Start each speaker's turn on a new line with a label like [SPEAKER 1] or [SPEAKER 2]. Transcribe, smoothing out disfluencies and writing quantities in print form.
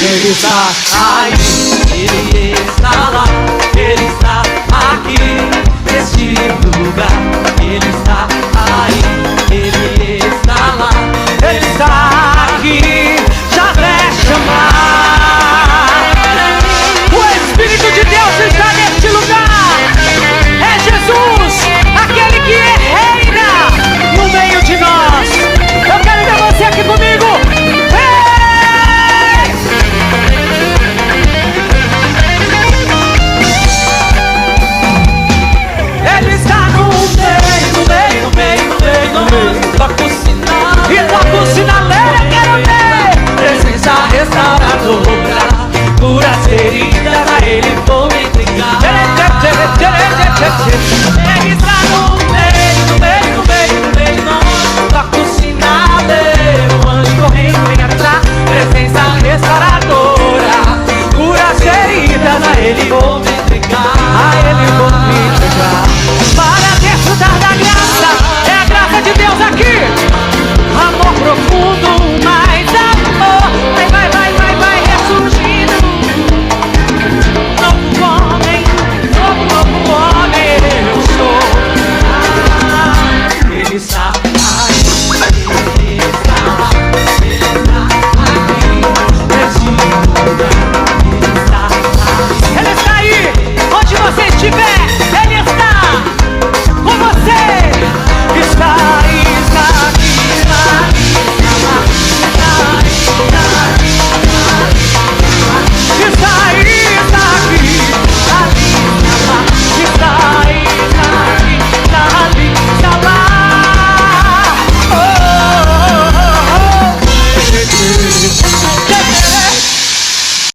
[SPEAKER 1] Ele está aí, Ele está lá, Ele está aqui neste lugar. Ele está aí, Ele está lá, Ele está aqui, já vai chamar. O Espírito de Deus está neste lugar. É Jesus, aquele que reina no meio de nós. Eu quero ver você aqui comigo. Ele está no meio. Toca o sinal. E toca o sinaleiro, eu quero ver. Presença restauradora, cura as feridas, a Ele vou entregar. Ele